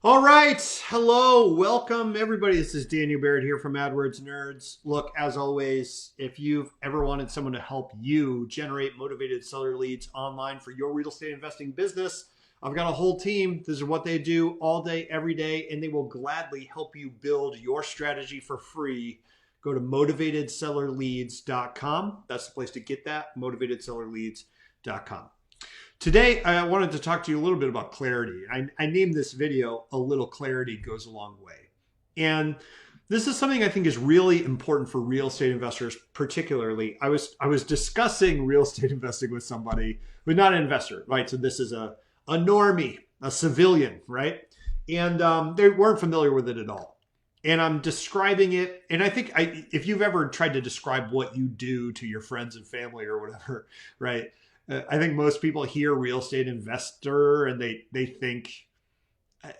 All right. Hello. Welcome, everybody. This is Daniel Barrett here from AdWords Nerds. Look, as always, if you've ever wanted someone to help you generate motivated seller leads online for your real estate investing business, I've got a whole team. This is what they do all day, every day, and they will gladly help you build your strategy for free. Go to motivatedsellerleads.com. That's the place to get that, motivatedsellerleads.com. Today, I wanted to talk to you a little bit about clarity. I named this video, A Little Clarity Goes a Long Way. And this is something I think is really important for real estate investors, particularly. I was discussing real estate investing with somebody who's not an investor, right? So this is a normie, a civilian, right? And they weren't familiar with it at all. And I'm describing it. And I think if you've ever tried to describe what you do to your friends and family or whatever, right? I think most people hear real estate investor and they think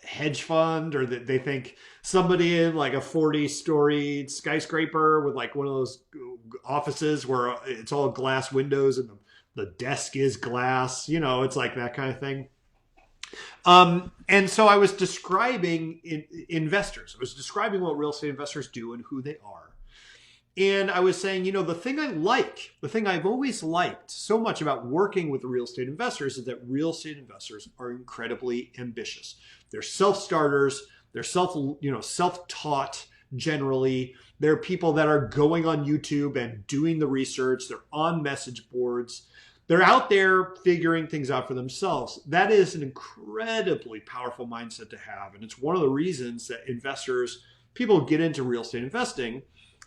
hedge fund, or that they think somebody in like a 40-story skyscraper with like one of those offices where it's all glass windows and the desk is glass. It's like that kind of thing. And so I was describing investors. I was describing what real estate investors do and who they are. And I was saying, the thing I've always liked so much about working with real estate investors is that real estate investors are incredibly ambitious. They're self-starters. They're self-taught generally. They're people that are going on YouTube and doing the research. They're on message boards. They're out there figuring things out for themselves. That is an incredibly powerful mindset to have. And it's one of the reasons that people get into real estate investing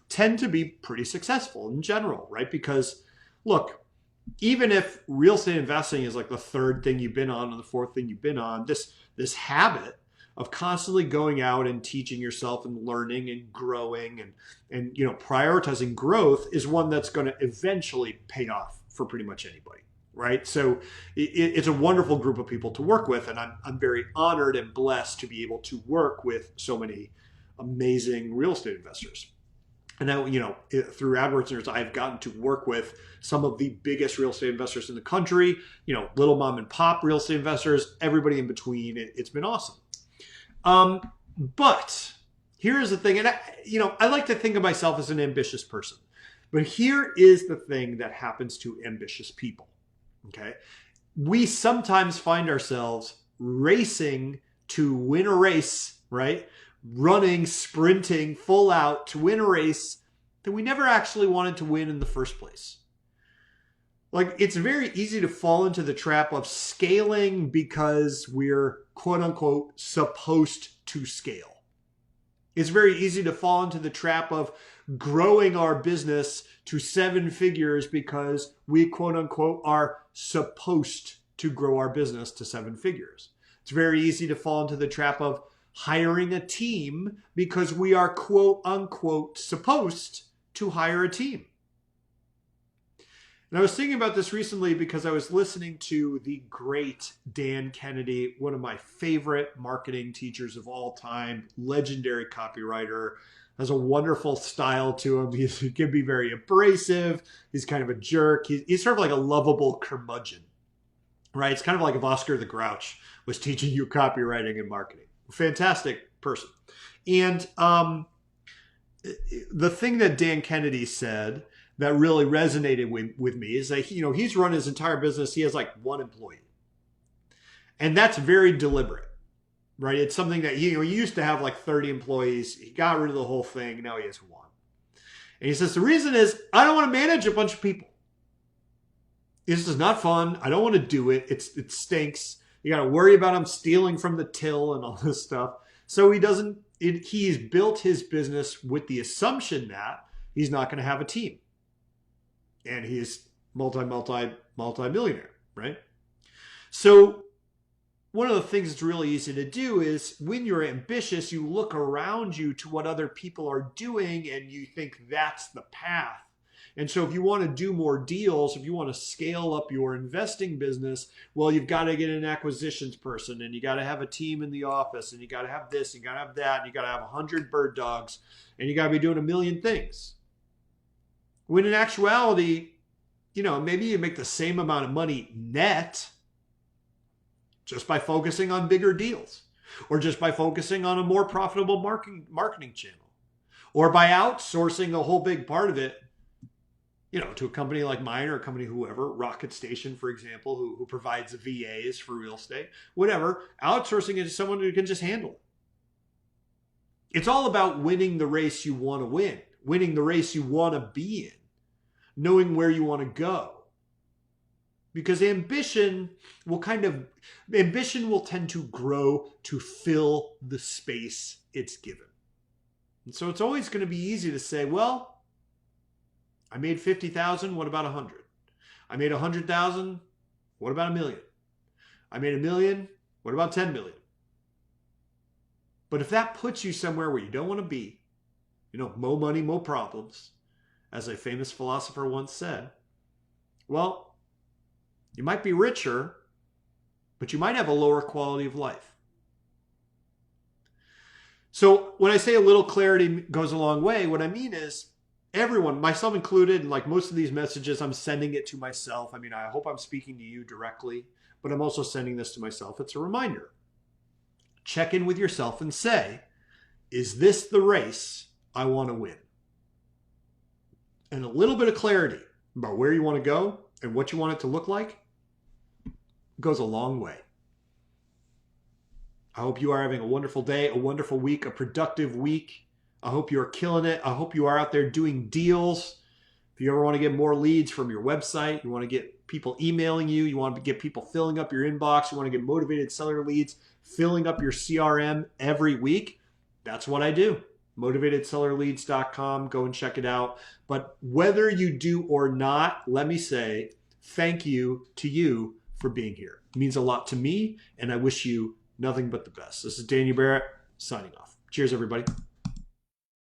tend to be pretty successful in general, right? Because look, even if real estate investing is like the third thing you've been on or the fourth thing you've been on, this habit of constantly going out and teaching yourself and learning and growing and prioritizing growth is one that's going to eventually pay off for pretty much anybody, right? So it's a wonderful group of people to work with, and I'm very honored and blessed to be able to work with so many amazing real estate investors. And now, through AdWords Nerds, I've gotten to work with some of the biggest real estate investors in the country, little mom and pop real estate investors, everybody in between. It's been awesome. But here's the thing. And I like to think of myself as an ambitious person. But here is the thing that happens to ambitious people. Okay. We sometimes find ourselves racing to win a race, right? Running, sprinting full out to win a race that we never actually wanted to win in the first place. Like, it's very easy to fall into the trap of scaling because we're quote unquote supposed to scale. It's very easy to fall into the trap of growing our business to 7 figures because we quote unquote are supposed to grow our business to 7 figures. It's very easy to fall into the trap of hiring a team because we are quote unquote supposed to hire a team. And I was thinking about this recently because I was listening to the great Dan Kennedy, one of my favorite marketing teachers of all time, legendary copywriter, has a wonderful style to him. He can be very abrasive. He's kind of a jerk. He's sort of like a lovable curmudgeon, right? It's kind of like if Oscar the Grouch was teaching you copywriting and marketing. Fantastic person. And the thing that Dan Kennedy said that really resonated with me is that, he's run his entire business. He has like 1 employee. And that's very deliberate, right? It's something that, he used to have like 30 employees. He got rid of the whole thing. Now he has 1. And he says, the reason is I don't want to manage a bunch of people. This is not fun. I don't want to do it. It stinks. You got to worry about him stealing from the till and all this stuff. So he's built his business with the assumption that he's not going to have a team. And he's multi-millionaire, right? So one of the things that's really easy to do is when you're ambitious, you look around you to what other people are doing and you think that's the path. And so if you want to do more deals, if you want to scale up your investing business, well, you've got to get an acquisitions person, and you got to have a team in the office, and you got to have this, and you got to have that, and you got to have 100 bird dogs, and you got to be doing a million things. When in actuality, maybe you make the same amount of money net just by focusing on bigger deals. or just by focusing on a more profitable marketing channel, or by outsourcing a whole big part of it, to a company like mine or a company, whoever, Rocket Station, for example, who provides VAs for real estate, whatever, outsourcing it to someone who can just handle it. It's all about winning the race you want to win, winning the race you want to be in, knowing where you want to go. Because ambition will tend to grow to fill the space it's given. And so it's always going to be easy to say, well, I made 50,000, what about 100? I made 100,000, what about 1 million? I made 1 million, what about 10 million? But if that puts you somewhere where you don't want to be, mo money, mo problems, as a famous philosopher once said, well, you might be richer, but you might have a lower quality of life. So when I say a little clarity goes a long way, what I mean is everyone, myself included, and like most of these messages, I'm sending it to myself. I mean, I hope I'm speaking to you directly, but I'm also sending this to myself. It's a reminder. Check in with yourself and say, is this the race I want to win? And a little bit of clarity about where you want to go and what you want it to look like goes a long way. I hope you are having a wonderful day, a wonderful week, a productive week. I hope you are killing it. I hope you are out there doing deals. If you ever want to get more leads from your website, you want to get people emailing you, you want to get people filling up your inbox, you want to get motivated seller leads, filling up your CRM every week, that's what I do. MotivatedSellerLeads.com. Go and check it out. But whether you do or not, let me say thank you to you for being here. It means a lot to me, and I wish you nothing but the best. This is Danny Barrett signing off. Cheers, everybody.